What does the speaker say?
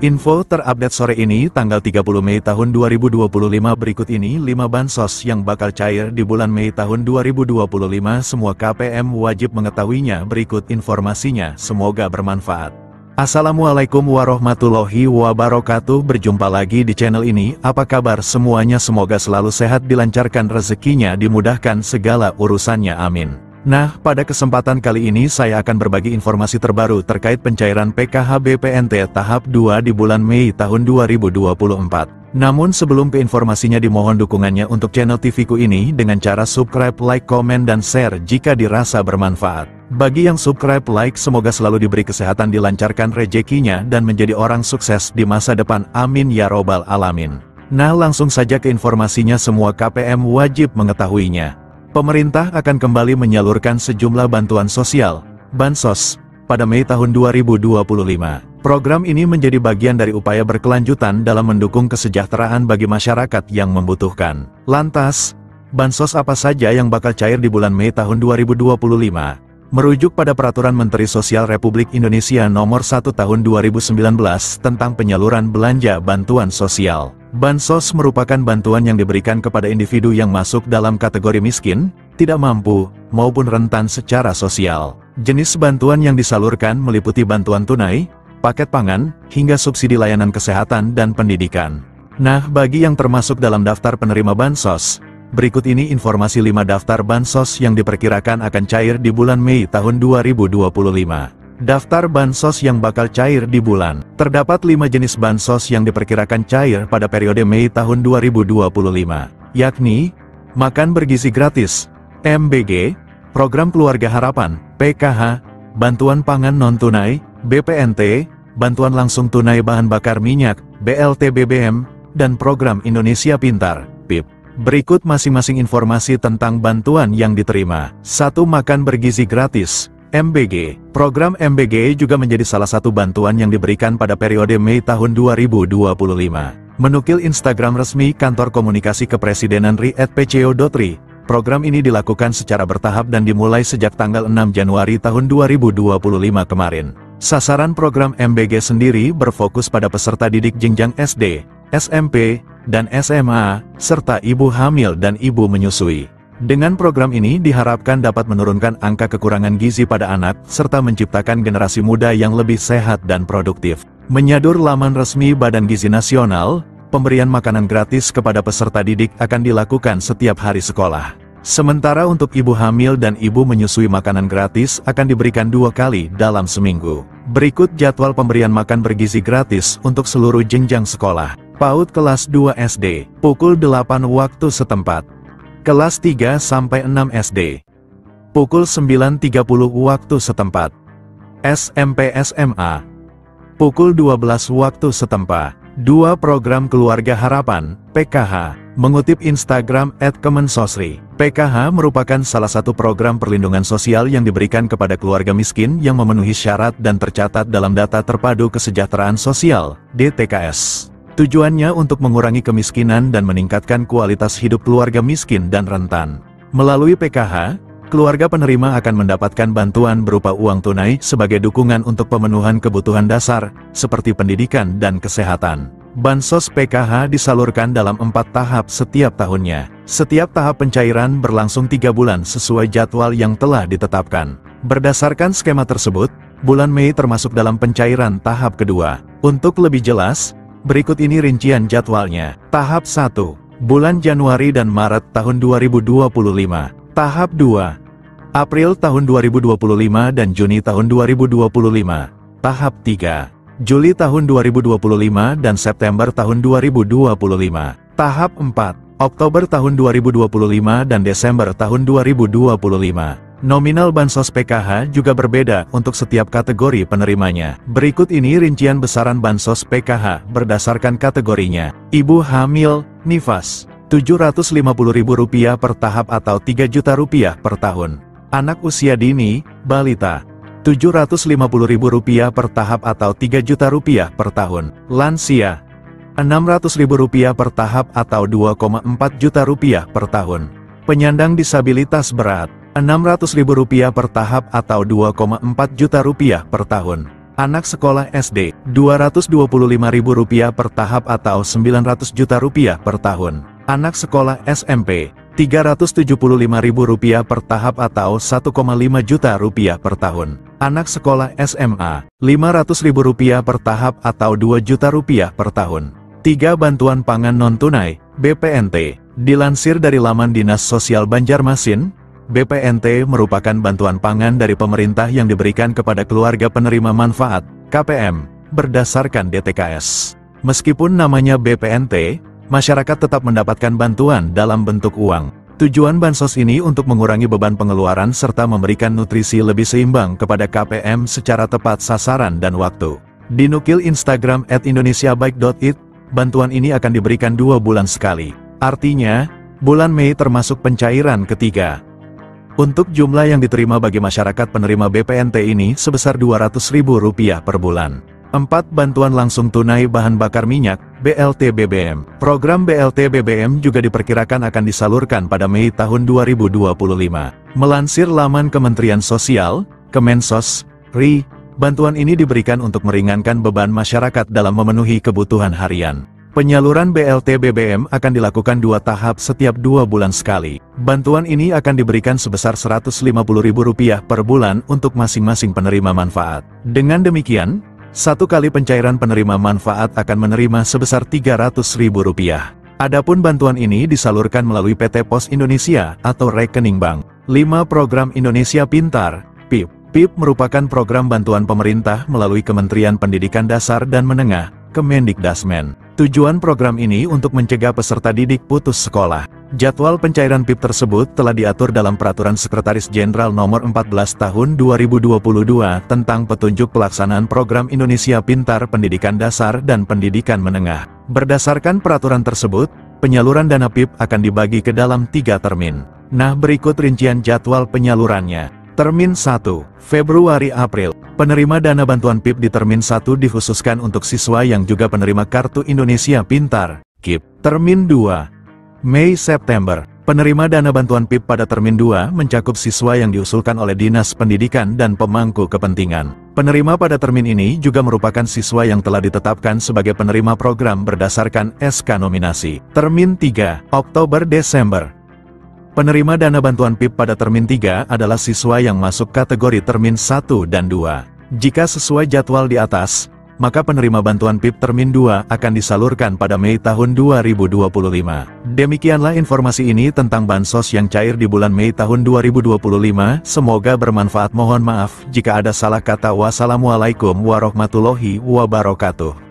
Info terupdate sore ini tanggal 30 Mei tahun 2025 berikut ini 5 bansos yang bakal cair di bulan Mei tahun 2025. Semua KPM wajib mengetahuinya. Berikut informasinya, semoga bermanfaat. Assalamualaikum warahmatullahi wabarakatuh. Berjumpa lagi di channel ini. Apa kabar semuanya? Semoga selalu sehat, dilancarkan rezekinya, dimudahkan segala urusannya, amin. Nah, pada kesempatan kali ini saya akan berbagi informasi terbaru terkait pencairan PKH BPNT tahap 2 di bulan Mei tahun 2024. Namun sebelum ke informasinya, dimohon dukungannya untuk channel TV-ku ini dengan cara subscribe, like, komen, dan share jika dirasa bermanfaat. Bagi yang subscribe, like, semoga selalu diberi kesehatan, dilancarkan rezekinya, dan menjadi orang sukses di masa depan, amin ya robbal alamin. Nah, langsung saja ke informasinya. Semua KPM wajib mengetahuinya. Pemerintah akan kembali menyalurkan sejumlah bantuan sosial, bansos, pada Mei tahun 2025. Program ini menjadi bagian dari upaya berkelanjutan dalam mendukung kesejahteraan bagi masyarakat yang membutuhkan. Lantas, bansos apa saja yang bakal cair di bulan Mei tahun 2025? Merujuk pada Peraturan Menteri Sosial Republik Indonesia Nomor 1 Tahun 2019 tentang penyaluran belanja bantuan sosial. Bansos merupakan bantuan yang diberikan kepada individu yang masuk dalam kategori miskin, tidak mampu, maupun rentan secara sosial. Jenis bantuan yang disalurkan meliputi bantuan tunai, paket pangan, hingga subsidi layanan kesehatan dan pendidikan. Nah, bagi yang termasuk dalam daftar penerima bansos, berikut ini informasi 5 daftar bansos yang diperkirakan akan cair di bulan Mei tahun 2025. Daftar bansos yang bakal cair di bulan. Terdapat 5 jenis bansos yang diperkirakan cair pada periode Mei tahun 2025, yakni makan bergizi gratis, MBG, program keluarga harapan, PKH, bantuan pangan non-tunai, BPNT, bantuan langsung tunai bahan bakar minyak, BLT BBM, dan program Indonesia Pintar, PIP. Berikut masing-masing informasi tentang bantuan yang diterima. 1. Makan bergizi gratis, MBG. Program MBG juga menjadi salah satu bantuan yang diberikan pada periode Mei tahun 2025. Menukil Instagram resmi Kantor Komunikasi Kepresidenan RI @pco.ri, program ini dilakukan secara bertahap dan dimulai sejak tanggal 6 Januari tahun 2025 kemarin. Sasaran program MBG sendiri berfokus pada peserta didik jenjang SD, SMP, dan SMA, serta ibu hamil dan ibu menyusui. Dengan program ini diharapkan dapat menurunkan angka kekurangan gizi pada anak, serta menciptakan generasi muda yang lebih sehat dan produktif. Menyadur laman resmi Badan Gizi Nasional, pemberian makanan gratis kepada peserta didik akan dilakukan setiap hari sekolah. Sementara untuk ibu hamil dan ibu menyusui, makanan gratis akan diberikan 2 kali dalam seminggu. Berikut jadwal pemberian makan bergizi gratis untuk seluruh jenjang sekolah. PAUD kelas 2 SD, pukul 8 waktu setempat. Kelas 3 sampai 6 SD, pukul 9.30 waktu setempat. SMP SMA, pukul 12 waktu setempat. 2. Program Keluarga Harapan, PKH. Mengutip Instagram @kemensosri, PKH merupakan salah satu program perlindungan sosial yang diberikan kepada keluarga miskin yang memenuhi syarat dan tercatat dalam Data Terpadu Kesejahteraan Sosial, DTKS. Tujuannya untuk mengurangi kemiskinan dan meningkatkan kualitas hidup keluarga miskin dan rentan. Melalui PKH, keluarga penerima akan mendapatkan bantuan berupa uang tunai sebagai dukungan untuk pemenuhan kebutuhan dasar, seperti pendidikan dan kesehatan. Bansos PKH disalurkan dalam 4 tahap setiap tahunnya. Setiap tahap pencairan berlangsung 3 bulan sesuai jadwal yang telah ditetapkan. Berdasarkan skema tersebut, bulan Mei termasuk dalam pencairan tahap kedua. Untuk lebih jelas, berikut ini rincian jadwalnya. Tahap 1, bulan Januari dan Maret tahun 2025. Tahap 2, April tahun 2025 dan Juni tahun 2025. Tahap 3, Juli tahun 2025 dan September tahun 2025. Tahap 4, Oktober tahun 2025 dan Desember tahun 2025. Nominal bansos PKH juga berbeda untuk setiap kategori penerimanya. Berikut ini rincian besaran bansos PKH berdasarkan kategorinya. Ibu hamil, nifas, Rp750.000 per tahap atau Rp3.000.000 per tahun. Anak usia dini, balita, Rp750.000 per tahap atau Rp3.000.000 per tahun. Lansia, Rp600.000 per tahap atau Rp2,4 juta per tahun. Penyandang disabilitas berat, Rp600.000 per tahap atau Rp2,4 juta per tahun. Anak sekolah SD, Rp225.000 per tahap atau Rp900 juta per tahun. Anak sekolah SMP, Rp375.000 per tahap atau Rp1,5 juta per tahun. Anak sekolah SMA, Rp500.000 per tahap atau Rp2 juta per tahun. 3. Bantuan pangan non-tunai, BPNT. Dilansir dari laman Dinas Sosial Banjarmasin, BPNT merupakan bantuan pangan dari pemerintah yang diberikan kepada keluarga penerima manfaat, KPM, berdasarkan DTKS. Meskipun namanya BPNT, masyarakat tetap mendapatkan bantuan dalam bentuk uang. Tujuan bansos ini untuk mengurangi beban pengeluaran serta memberikan nutrisi lebih seimbang kepada KPM secara tepat sasaran dan waktu. Dinukil Instagram @indonesiabaik.id, bantuan ini akan diberikan 2 bulan sekali. Artinya, bulan Mei termasuk pencairan ketiga. Untuk jumlah yang diterima bagi masyarakat penerima BPNT ini sebesar Rp200.000 per bulan. 4. Bantuan langsung tunai bahan bakar minyak, BLT BBM. Program BLT BBM juga diperkirakan akan disalurkan pada Mei tahun 2025. Melansir laman Kementerian Sosial, Kemensos, RI, bantuan ini diberikan untuk meringankan beban masyarakat dalam memenuhi kebutuhan harian. Penyaluran BLT BBM akan dilakukan 2 tahap setiap 2 bulan sekali. Bantuan ini akan diberikan sebesar Rp150.000 per bulan untuk masing-masing penerima manfaat. Dengan demikian, 1 kali pencairan penerima manfaat akan menerima sebesar Rp300.000. Adapun bantuan ini disalurkan melalui PT Pos Indonesia atau rekening bank. 5. Program Indonesia Pintar, PIP. PIP merupakan program bantuan pemerintah melalui Kementerian Pendidikan Dasar dan Menengah, Kemendikdasmen. Tujuan program ini untuk mencegah peserta didik putus sekolah. Jadwal pencairan PIP tersebut telah diatur dalam Peraturan Sekretaris Jenderal Nomor 14 Tahun 2022 tentang petunjuk pelaksanaan program Indonesia Pintar Pendidikan Dasar dan Pendidikan Menengah. Berdasarkan peraturan tersebut, penyaluran dana PIP akan dibagi ke dalam 3 termin. Nah, berikut rincian jadwal penyalurannya. Termin 1, Februari-April. Penerima dana bantuan PIP di Termin 1 dikhususkan untuk siswa yang juga penerima Kartu Indonesia Pintar, KIP. Termin 2, Mei-September. Penerima dana bantuan PIP pada Termin 2 mencakup siswa yang diusulkan oleh Dinas Pendidikan dan pemangku kepentingan. Penerima pada termin ini juga merupakan siswa yang telah ditetapkan sebagai penerima program berdasarkan SK nominasi. Termin 3, Oktober-Desember. Penerima dana bantuan PIP pada Termin 3 adalah siswa yang masuk kategori Termin 1 dan 2. Jika sesuai jadwal di atas, maka penerima bantuan PIP Termin 2 akan disalurkan pada Mei tahun 2025. Demikianlah informasi ini tentang bansos yang cair di bulan Mei tahun 2025. Semoga bermanfaat. Mohon maaf jika ada salah kata. Wassalamualaikum warahmatullahi wabarakatuh.